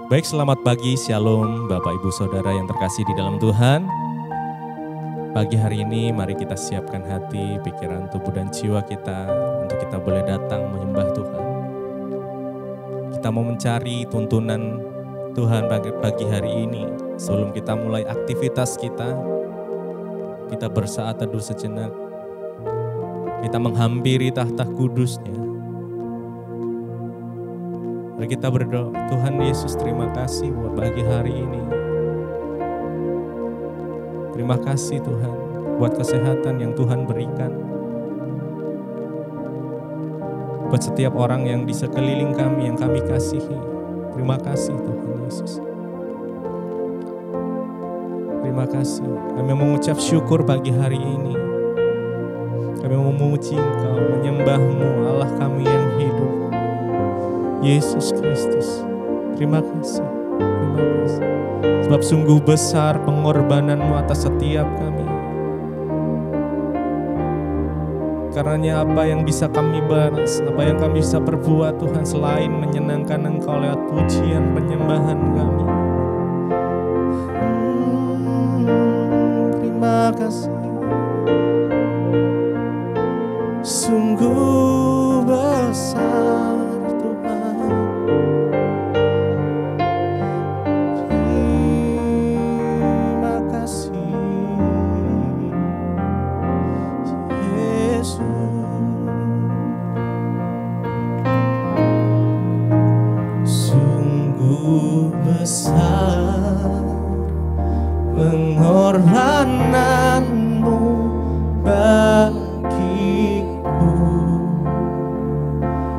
Baik, selamat pagi, shalom Bapak Ibu Saudara yang terkasih di dalam Tuhan. Pagi hari ini mari kita siapkan hati, pikiran, tubuh dan jiwa kita untuk kita boleh datang menyembah Tuhan. Kita mau mencari tuntunan Tuhan pagi hari ini. Sebelum kita mulai aktivitas kita bersaat teduh sejenak. Kita menghampiri tahta kudus-Nya. Mari kita berdoa, Tuhan Yesus terima kasih buat pagi hari ini. Terima kasih Tuhan buat kesehatan yang Tuhan berikan. Buat setiap orang yang di sekeliling kami yang kami kasihi. Terima kasih Tuhan Yesus. Terima kasih. Kami mengucap syukur pagi hari ini. Kami memuji Engkau, menyembah-Mu Allah kami yang hidup. Yesus Kristus, terima kasih. Sebab sungguh besar pengorbanan-Mu atas setiap kami. Karenanya apa yang bisa kami balas, apa yang kami bisa perbuat Tuhan selain menyenangkan Engkau lewat pujian penyembahan kami. Terima kasih. Sungguh besar pengorbanan-Mu bagiku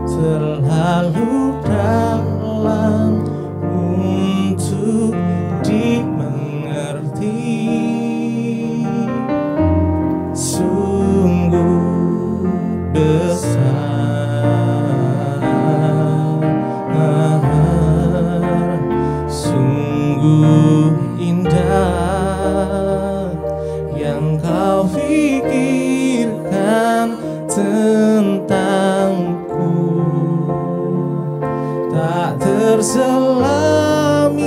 terlalu dalam untuk dimengerti. Sungguh besar, sungguh indah yang Kau pikirkan tentangku, tak terselami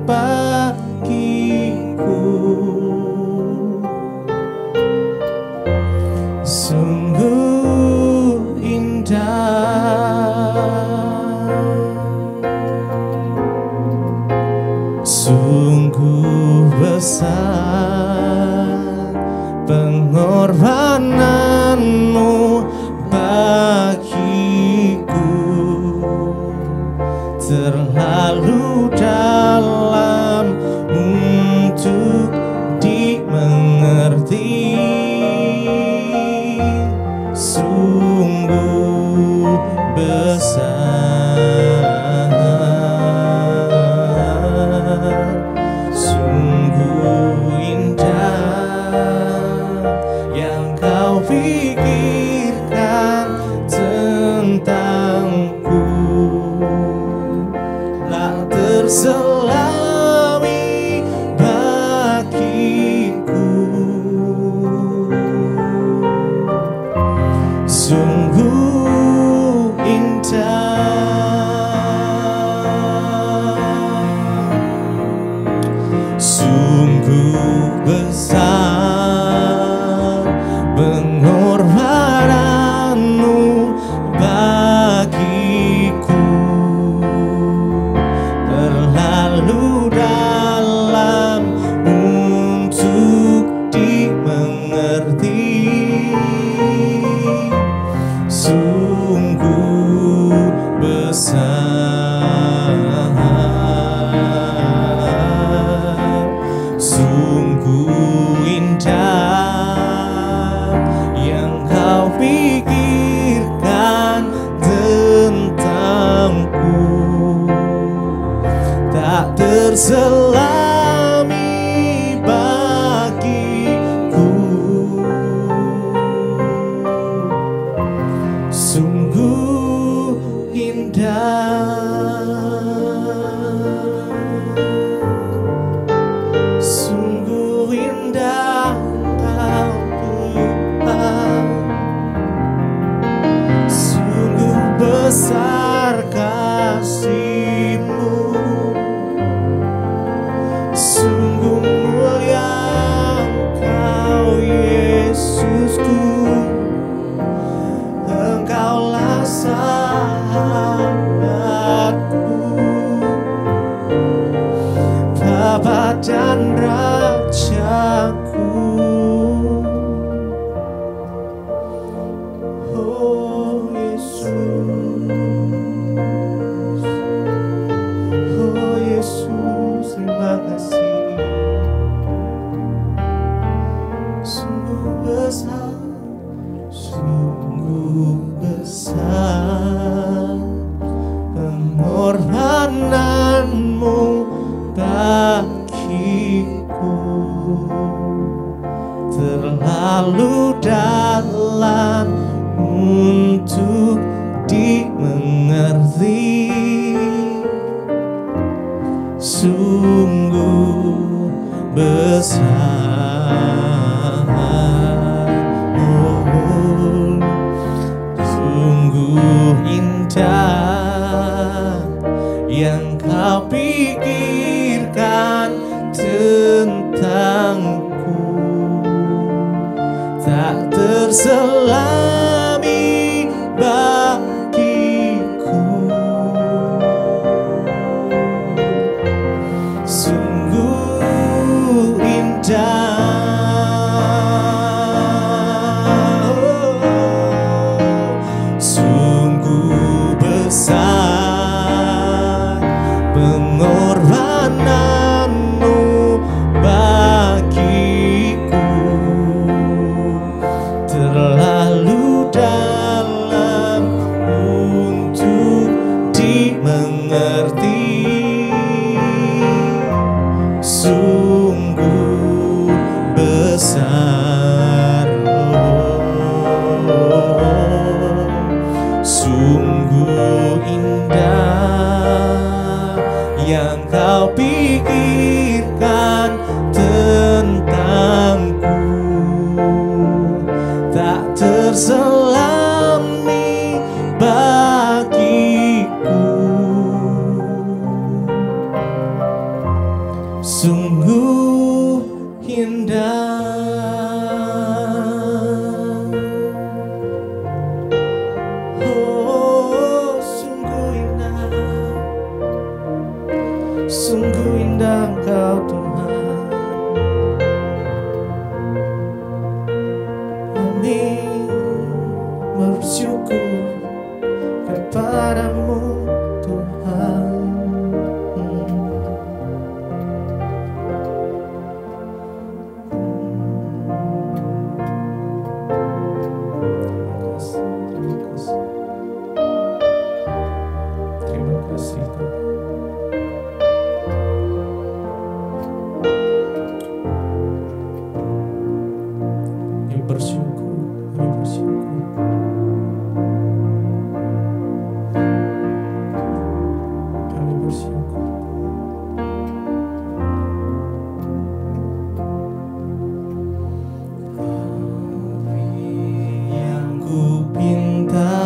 bagiku. Sungguh indah, sungguh besar pengorbanan-Mu bagiku, terlalu dalam untuk dimengerti. Sungguh besar, sungguh indah yang Kau pikirkan tentangku, tak terselami bagiku. Sungguh indah, sungguh besar pengorbanan-Mu bagiku, terlalu dalam untuk dimengerti. Sungguh besar, sungguh indah yang Kau pikirkan tentangku, tak terselami bagiku. Sungguh indah, sungguh indah Kau Tuhan, sungguh besar kasih-Mu. terselami bagiku. Sungguh indah, sungguh besar pengorbananmu bagiku, terlalu dalam untuk dimengerti. Sungguh besar, sungguh indah yang kau pikirkan tentangku, tak terselami bagiku. Sungguh indah, oh sungguh indah, sungguh indah Engkau Tuhan. Kami bersyukur kepadamu Tuhan. Terima kasih Tuhan. Kami bersyukur, kami bersyukur. Kami bersyukur. Yang ku pinta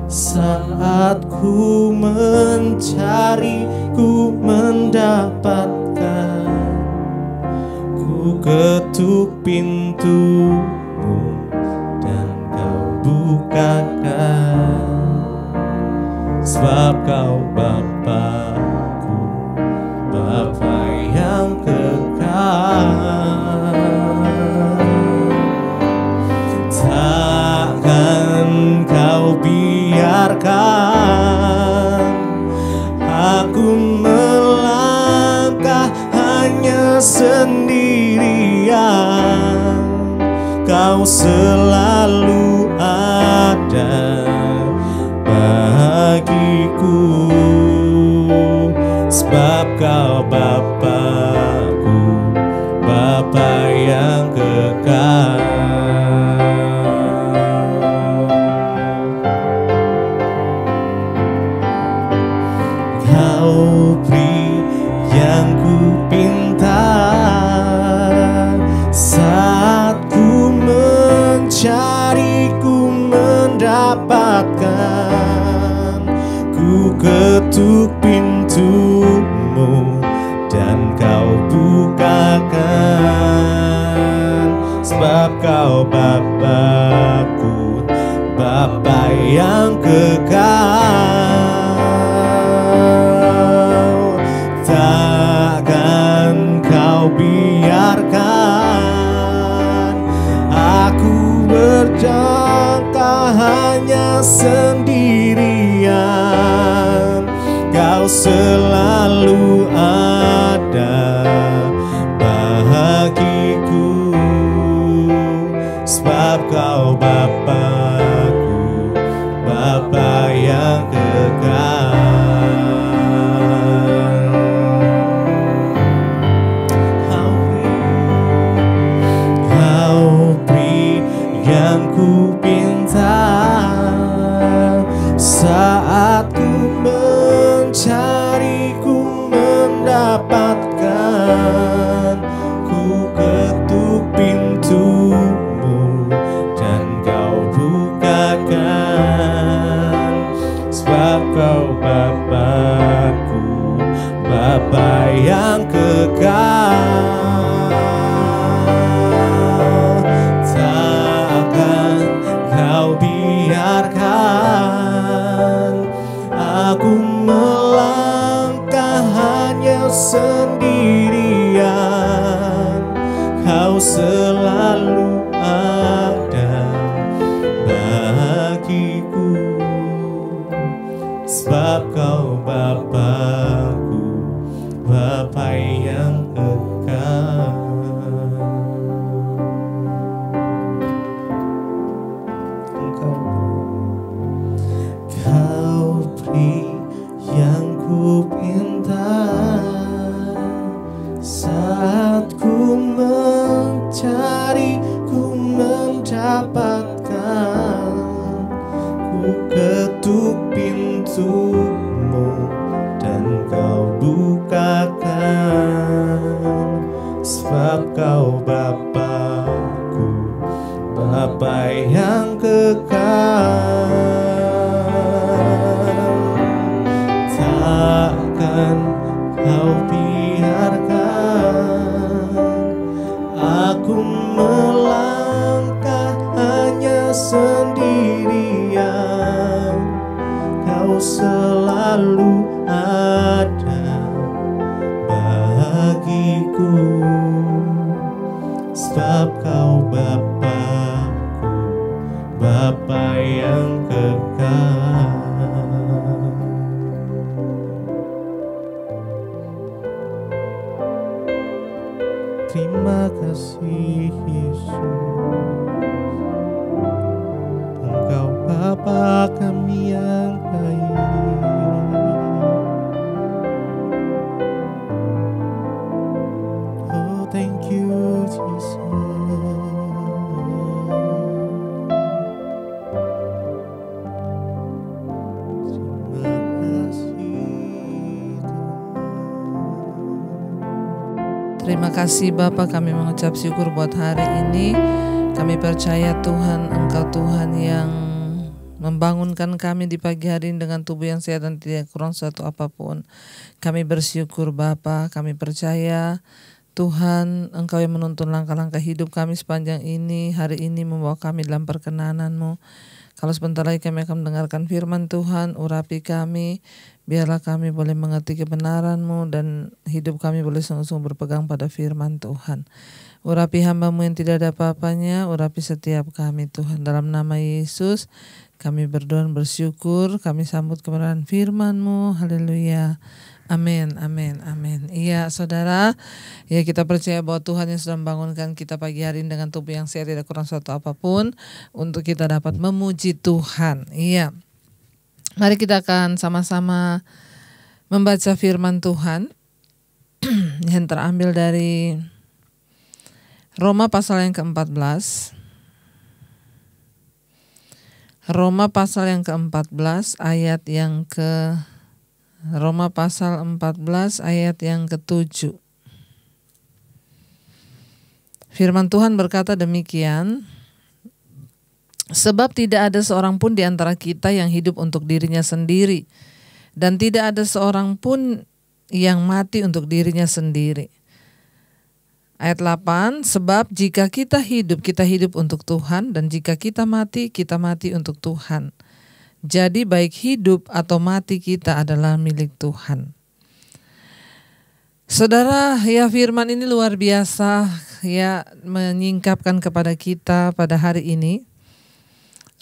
saat ku mencari, ku mendapatkan, ku ketuk pintumu dan kau bukakan, sebab kau Bapa-Ku, Bapa yang kekal. Takkan kau biarkan aku melangkah hanya sendirian. Kau selalu ada bagiku, sebab kau Bapa-Ku, Bapa yang kekal. Kau beri yang ku pinta saat ku mencari, ku mendapatkan, ku ketuk pintumu dan kau bukakan, sebab kau Bapa-Ku, Bapa yang kekal. Takkan kau biarkan aku berjangka hanya sendirian. Kau selalu ada bagiku, sebab kau Bapa-Ku, Bapa yang kekal. Yang ku pinta saat ku mencari, ku mendapatkan, ku ketuk pintumu dan kau bukakan, sebab kau Bapa-Ku, Bapa yang kekal. dapatkan, ku ketuk pintumu dan kau bukakan, sebab kau Bapa-Ku, Bapa yang kekal. Takkan kau biarkan aku melangkah hanya sendirian. Kau selalu ada bagiku, sebab kau Bapa-Ku, Bapa yang kekal. Terima kasih Yesus, Engkau Bapa kami yang baik. Oh, thank you Jesus. Terima kasih Bapa, kami mengucap syukur buat hari ini. Kami percaya Tuhan, Engkau Tuhan yang membangunkan kami di pagi hari ini dengan tubuh yang sehat dan tidak kurang suatu apapun. Kami bersyukur Bapa, kami percaya Tuhan, Engkau yang menuntun langkah-langkah hidup kami sepanjang ini, hari ini membawa kami dalam perkenanan-Mu. Kalau sebentar lagi kami akan mendengarkan firman Tuhan, urapi kami, biarlah kami boleh mengerti kebenaran-Mu dan hidup kami boleh sungguh-sungguh berpegang pada firman Tuhan. Urapi hamba-Mu yang tidak ada apa-apanya, urapi setiap kami Tuhan. Dalam nama Yesus kami berdoa dan bersyukur, kami sambut kebenaran firman-Mu. Haleluya. Amin, amin, amin. Iya saudara, ya kita percaya bahwa Tuhan yang sudah membangunkan kita pagi hari ini dengan tubuh yang sehat, tidak kurang suatu apapun, untuk kita dapat memuji Tuhan. Iya. Mari kita akan sama-sama membaca firman Tuhan yang terambil dari Roma pasal yang ke-14. Roma pasal yang ke-14 ayat yang Roma pasal 14 ayat yang ke-7. Firman Tuhan berkata demikian, sebab tidak ada seorang pun di antara kita yang hidup untuk dirinya sendiri, dan tidak ada seorang pun yang mati untuk dirinya sendiri. Ayat 8, sebab jika kita hidup untuk Tuhan, dan jika kita mati untuk Tuhan. Jadi baik hidup atau mati kita adalah milik Tuhan. Saudara, ya firman ini luar biasa ya, menyingkapkan kepada kita pada hari ini.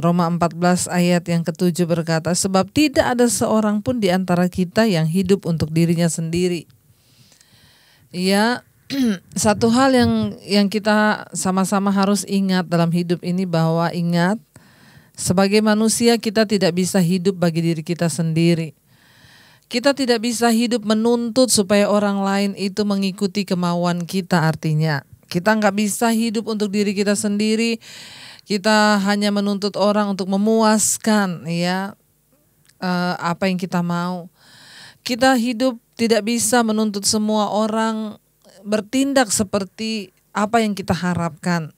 Roma 14 ayat yang ke-7 berkata, sebab tidak ada seorang pun di antara kita yang hidup untuk dirinya sendiri. Ya, satu hal yang kita sama-sama harus ingat dalam hidup ini, bahwa ingat, sebagai manusia kita tidak bisa hidup bagi diri kita sendiri. Kita tidak bisa hidup menuntut supaya orang lain itu mengikuti kemauan kita. Artinya kita nggak bisa hidup untuk diri kita sendiri. Kita hanya menuntut orang untuk memuaskan ya apa yang kita mau. Kita hidup tidak bisa menuntut semua orang bertindak seperti apa yang kita harapkan.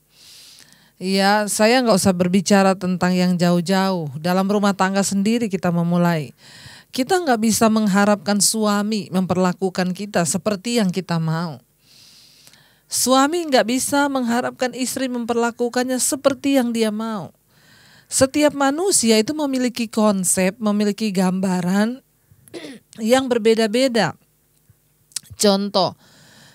Ya, saya nggak usah berbicara tentang yang jauh-jauh. Dalam rumah tangga sendiri kita memulai. Kita nggak bisa mengharapkan suami memperlakukan kita seperti yang kita mau. Suami nggak bisa mengharapkan istri memperlakukannya seperti yang dia mau. Setiap manusia itu memiliki konsep, memiliki gambaran yang berbeda-beda. Contoh,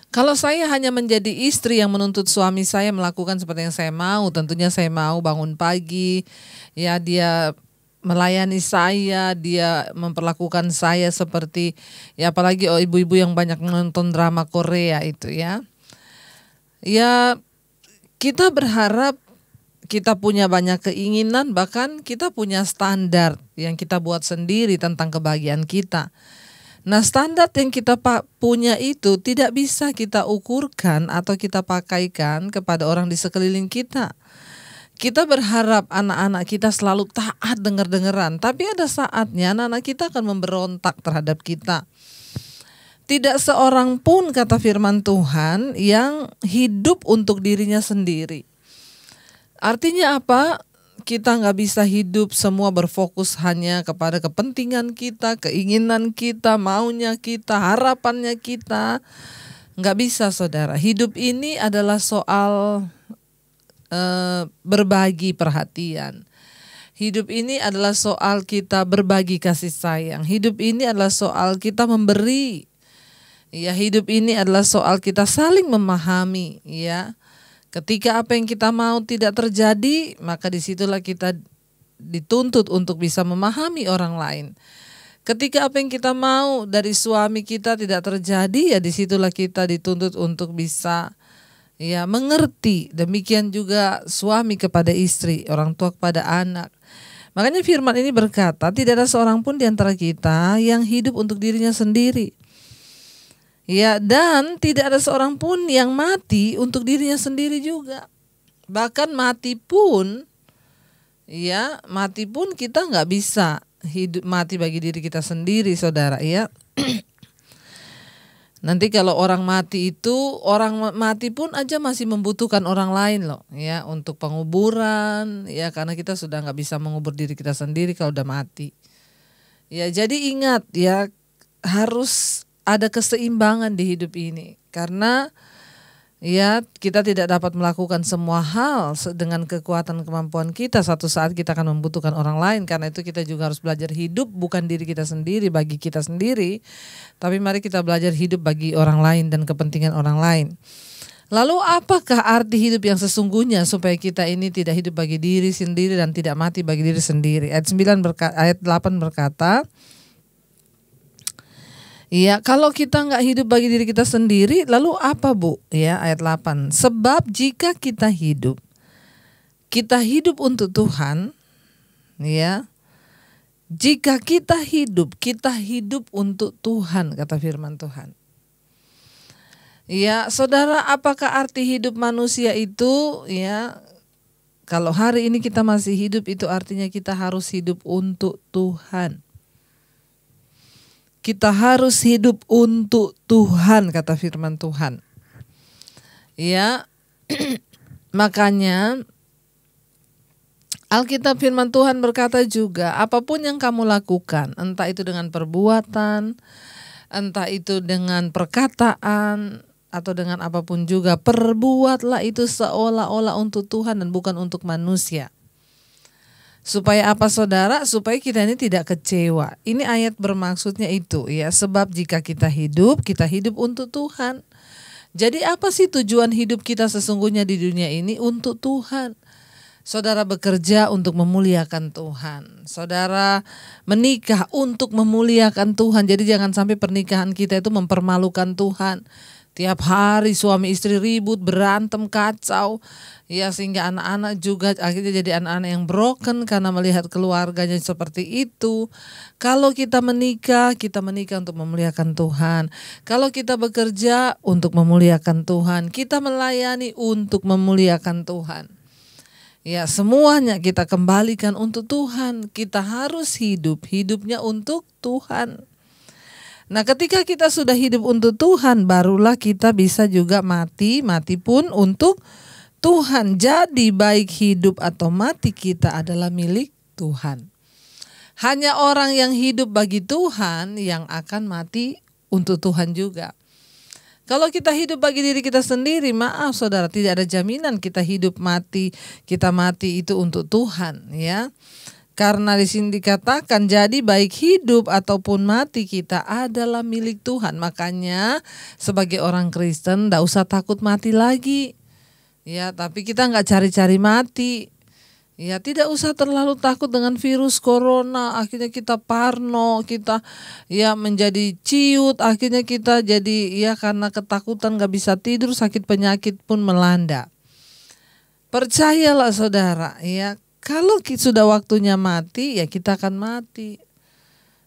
kalau saya hanya menjadi istri yang menuntut suami saya melakukan seperti yang saya mau, tentunya saya mau bangun pagi, ya dia melayani saya, dia memperlakukan saya seperti, ya apalagi ibu-ibu yang banyak menonton drama Korea itu ya. Ya kita berharap kita punya banyak keinginan, bahkan kita punya standar yang kita buat sendiri tentang kebahagiaan kita. Nah, standar yang kita punya itu tidak bisa kita ukurkan atau kita pakaikan kepada orang di sekeliling kita. Kita berharap anak-anak kita selalu taat dengar-dengaran, tapi ada saatnya anak-anak kita akan memberontak terhadap kita. Tidak seorang pun, kata firman Tuhan, yang hidup untuk dirinya sendiri. Artinya apa? Kita nggak bisa hidup semua berfokus hanya kepada kepentingan kita, keinginan kita, maunya kita, harapannya kita. Nggak bisa, saudara. Hidup ini adalah soal berbagi perhatian. Hidup ini adalah soal kita berbagi kasih sayang. Hidup ini adalah soal kita memberi. Ya, hidup ini adalah soal kita saling memahami, ya. Ketika apa yang kita mau tidak terjadi, maka disitulah kita dituntut untuk bisa memahami orang lain. Ketika apa yang kita mau dari suami kita tidak terjadi, ya disitulah kita dituntut untuk bisa mengerti. Demikian juga suami kepada istri, orang tua kepada anak. Makanya firman ini berkata, tidak ada seorang pun di antara kita yang hidup untuk dirinya sendiri. Ya, dan tidak ada seorang pun yang mati untuk dirinya sendiri juga. Bahkan mati pun kita nggak bisa hidup mati bagi diri kita sendiri, saudara, ya. Nanti kalau orang mati pun aja masih membutuhkan orang lain loh, ya, untuk penguburan, ya, karena kita sudah nggak bisa mengubur diri kita sendiri kalau udah mati. Ya, jadi ingat, ya, harus ada keseimbangan di hidup ini, karena ya kita tidak dapat melakukan semua hal dengan kekuatan kemampuan kita. Suatu saat kita akan membutuhkan orang lain. Karena itu kita juga harus belajar hidup bukan diri kita sendiri, bagi kita sendiri, tapi mari kita belajar hidup bagi orang lain dan kepentingan orang lain. Lalu apakah arti hidup yang sesungguhnya supaya kita ini tidak hidup bagi diri sendiri dan tidak mati bagi diri sendiri? Ayat 8 berkata, ya, kalau kita nggak hidup bagi diri kita sendiri, lalu apa, Bu? Ya, ayat 8. Sebab jika kita hidup untuk Tuhan, ya. Jika kita hidup untuk Tuhan, kata firman Tuhan. Ya, saudara, apakah arti hidup manusia itu? Ya, kalau hari ini kita masih hidup, itu artinya kita harus hidup untuk Tuhan. Kita harus hidup untuk Tuhan, kata firman Tuhan. Ya, makanya Alkitab firman Tuhan berkata juga, apapun yang kamu lakukan, entah itu dengan perbuatan, entah itu dengan perkataan, atau dengan apapun juga, perbuatlah itu seolah-olah untuk Tuhan dan bukan untuk manusia. Supaya apa, saudara? Supaya kita ini tidak kecewa. Ini ayat bermaksudnya itu, ya. Sebab jika kita hidup untuk Tuhan. Jadi apa sih tujuan hidup kita sesungguhnya di dunia ini? Untuk Tuhan. Saudara bekerja untuk memuliakan Tuhan. Saudara menikah untuk memuliakan Tuhan. Jadi jangan sampai pernikahan kita itu mempermalukan Tuhan. Tiap hari suami istri ribut, berantem, kacau, ya, sehingga anak-anak juga akhirnya jadi anak-anak yang broken karena melihat keluarganya seperti itu. Kalau kita menikah untuk memuliakan Tuhan. Kalau kita bekerja untuk memuliakan Tuhan, kita melayani untuk memuliakan Tuhan. Ya, semuanya kita kembalikan untuk Tuhan. Kita harus hidupnya untuk Tuhan. Nah, ketika kita sudah hidup untuk Tuhan, barulah kita bisa juga mati pun untuk Tuhan. Jadi baik hidup atau mati kita adalah milik Tuhan. Hanya orang yang hidup bagi Tuhan yang akan mati untuk Tuhan juga. Kalau kita hidup bagi diri kita sendiri, maaf saudara, tidak ada jaminan kita kita mati itu untuk Tuhan, ya. Karena di sini dikatakan, jadi baik hidup ataupun mati kita adalah milik Tuhan. Makanya sebagai orang Kristen tidak usah takut mati lagi. Ya, tapi kita nggak cari-cari mati. Ya, tidak usah terlalu takut dengan virus corona. Akhirnya kita parno, kita menjadi ciut. Akhirnya kita jadi karena ketakutan nggak bisa tidur, sakit penyakit pun melanda. Percayalah saudara, ya. Kalau sudah waktunya mati, ya kita akan mati.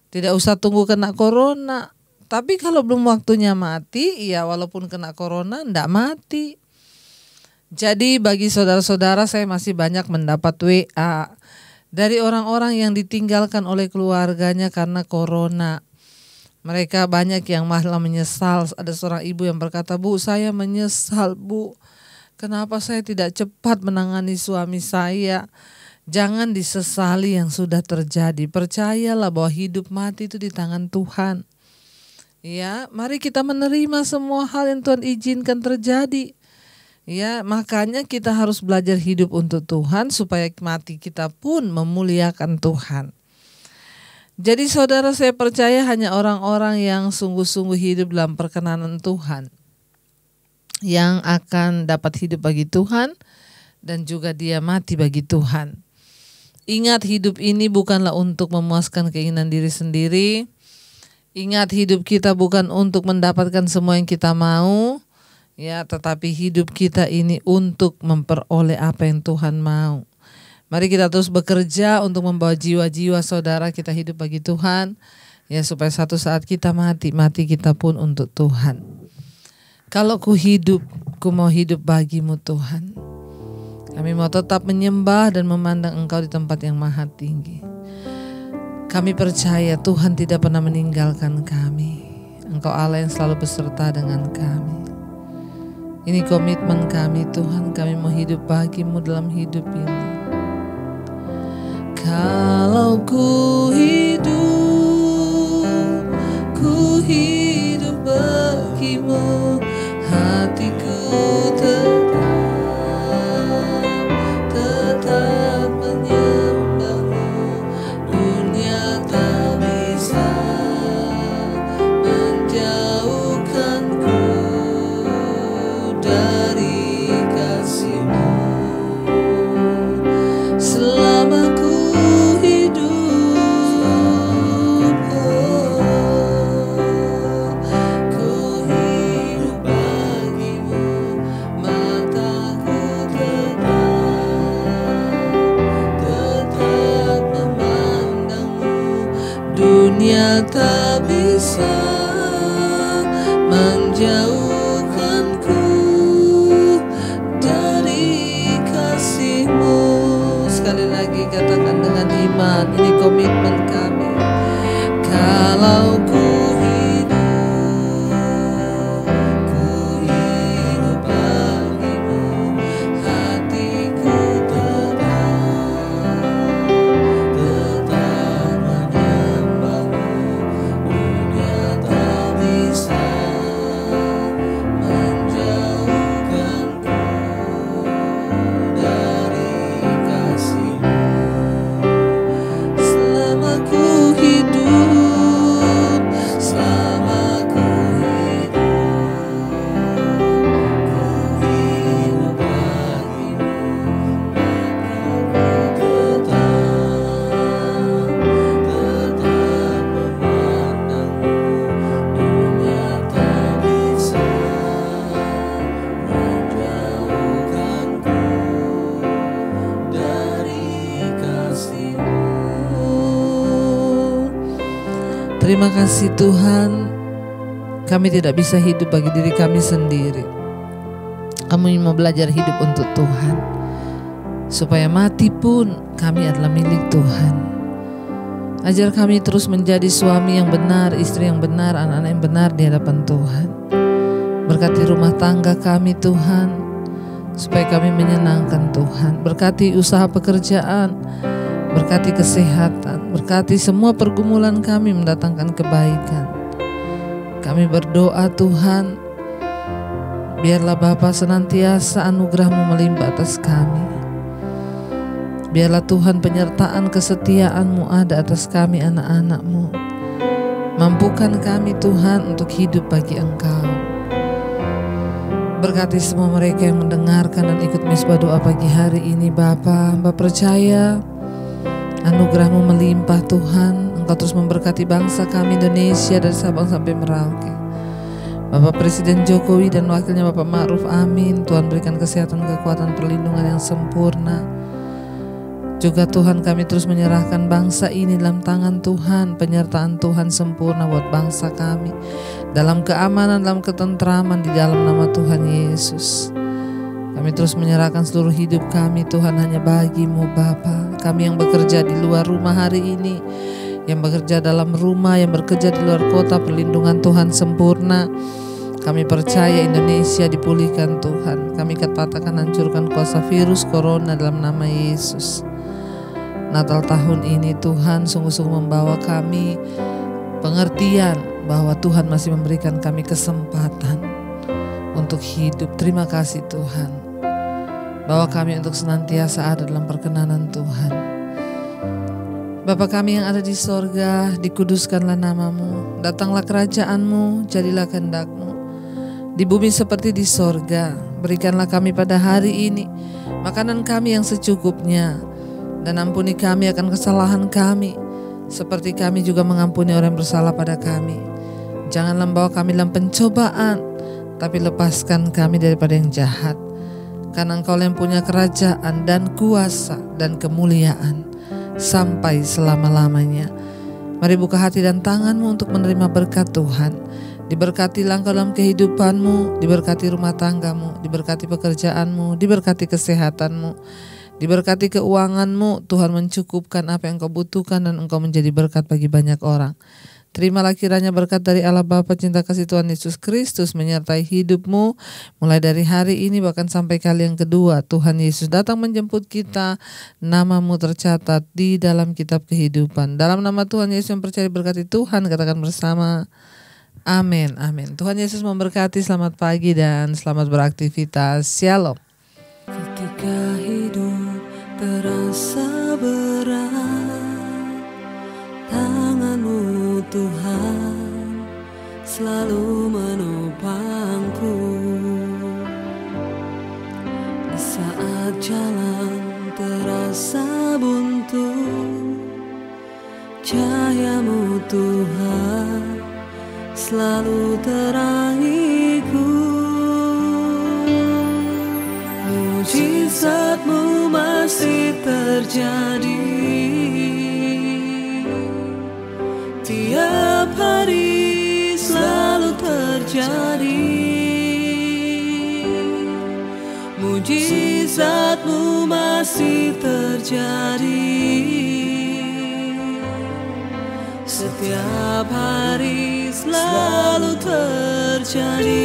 Tidak usah tunggu kena corona. Tapi kalau belum waktunya mati, ya walaupun kena corona, enggak mati. Jadi bagi saudara-saudara, saya masih banyak mendapat WA dari orang-orang yang ditinggalkan oleh keluarganya karena corona. Mereka banyak yang malah menyesal. Ada seorang ibu yang berkata, "Bu, saya menyesal, Bu. Kenapa saya tidak cepat menangani suami saya?" Jangan disesali yang sudah terjadi. Percayalah bahwa hidup mati itu di tangan Tuhan. Ya, mari kita menerima semua hal yang Tuhan izinkan terjadi. Ya, makanya kita harus belajar hidup untuk Tuhan supaya mati kita pun memuliakan Tuhan. Jadi saudara, saya percaya hanya orang-orang yang sungguh-sungguh hidup dalam perkenanan Tuhan yang akan dapat hidup bagi Tuhan dan juga dia mati bagi Tuhan. Ingat, hidup ini bukanlah untuk memuaskan keinginan diri sendiri. Ingat, hidup kita bukan untuk mendapatkan semua yang kita mau. Ya, tetapi hidup kita ini untuk memperoleh apa yang Tuhan mau. Mari kita terus bekerja untuk membawa jiwa-jiwa saudara kita hidup bagi Tuhan. Ya, supaya satu saat kita mati kita pun untuk Tuhan. Kalau ku hidup, ku mau hidup bagimu Tuhan. Kami mau tetap menyembah dan memandang Engkau di tempat yang maha tinggi. Kami percaya Tuhan tidak pernah meninggalkan kami. Engkau Allah yang selalu beserta dengan kami. Ini komitmen kami Tuhan, kami mau hidup bagimu dalam hidup ini. Kalau ku hidup bagimu, hatiku tetap menyembahmu. Dunia tak bisa menjauhkanku dari kasih-Mu. Selama ku hidup, ku hidup bagimu. Mataku tetap memandangmu. Dunia tak bisa menjauhkanku dari kasih-Mu. Sekali lagi katakan dengan iman, ini komitmen kami. Kalau ku hidup bagimu, hatiku tetap menyembahmu. Dunia tak bisa menjauhkanku dari kasih-Mu. Selama ku hidup, selama ku hidup bagimu. Mataku tetap memandangmu. Dunia tak bisa menjauhkanku dari kasih-Mu. Terima kasih Tuhan, kami tidak bisa hidup bagi diri kami sendiri. Kami mau belajar hidup untuk Tuhan, supaya mati pun kami adalah milik Tuhan. Ajar kami terus menjadi suami yang benar, istri yang benar, anak-anak yang benar di hadapan Tuhan. Berkati rumah tangga kami Tuhan, supaya kami menyenangkan Tuhan. Berkati usaha pekerjaan, berkati kesehatan, berkati semua pergumulan kami mendatangkan kebaikan. Kami berdoa Tuhan, biarlah Bapa senantiasa anugerah-Mu melimpah atas kami. Biarlah Tuhan penyertaan kesetiaan-Mu ada atas kami anak-anak-Mu. Mampukan kami Tuhan untuk hidup bagi Engkau. Berkati semua mereka yang mendengarkan dan ikut misbah doa pagi hari ini Bapa. Hamba percaya anugerah-Mu melimpah Tuhan. Engkau terus memberkati bangsa kami Indonesia dari Sabang sampai Merauke. Bapak Presiden Jokowi dan wakilnya Bapak Ma'ruf, amin. Tuhan berikan kesehatan, kekuatan, perlindungan yang sempurna. Juga Tuhan kami terus menyerahkan bangsa ini dalam tangan Tuhan. Penyertaan Tuhan sempurna buat bangsa kami. Dalam keamanan, dalam ketentraman di dalam nama Tuhan Yesus. Kami Kami terus menyerahkan seluruh hidup kami Tuhan hanya bagi-Mu Bapa. Kami yang bekerja di luar rumah hari ini, yang bekerja dalam rumah, yang bekerja di luar kota, perlindungan Tuhan sempurna. Kami percaya Indonesia dipulihkan Tuhan. Kami katakan hancurkan kuasa virus corona dalam nama Yesus. Natal tahun ini Tuhan sungguh-sungguh membawa kami pengertian bahwa Tuhan masih memberikan kami kesempatan untuk hidup. Terima kasih Tuhan. Bawa kami untuk senantiasa ada dalam perkenanan Tuhan. Bapa kami yang ada di sorga, dikuduskanlah namamu, datanglah kerajaan-Mu, jadilah kehendak-Mu di bumi seperti di sorga. Berikanlah kami pada hari ini makanan kami yang secukupnya, dan ampuni kami akan kesalahan kami, seperti kami juga mengampuni orang yang bersalah pada kami. Janganlah membawa kami dalam pencobaan, tapi lepaskan kami daripada yang jahat. Karena Engkau yang punya kerajaan dan kuasa dan kemuliaan sampai selama-lamanya. Mari buka hati dan tanganmu untuk menerima berkat Tuhan. Diberkatilah engkau dalam kehidupanmu, diberkati rumah tanggamu, diberkati pekerjaanmu, diberkati kesehatanmu, diberkati keuanganmu. Tuhan mencukupkan apa yang engkau butuhkan dan engkau menjadi berkat bagi banyak orang. Terimalah kiranya berkat dari Allah Bapa, cinta kasih Tuhan Yesus Kristus menyertai hidupmu mulai dari hari ini bahkan sampai kali yang kedua Tuhan Yesus datang menjemput kita. Namamu tercatat di dalam kitab kehidupan. Dalam nama Tuhan Yesus yang percaya berkati Tuhan, katakan bersama amin, amin. Tuhan Yesus memberkati. Selamat pagi dan selamat beraktivitas. Shalom. Ketika hidup terasa berat, tangan-Mu Tuhan selalu menopangku. Di saat jalan terasa buntu, cahaya-Mu Tuhan selalu terangiku. Mujizat-Mu masih terjadi tiap hari, selalu terjadi. Mujizat-Mu masih terjadi setiap hari, selalu terjadi.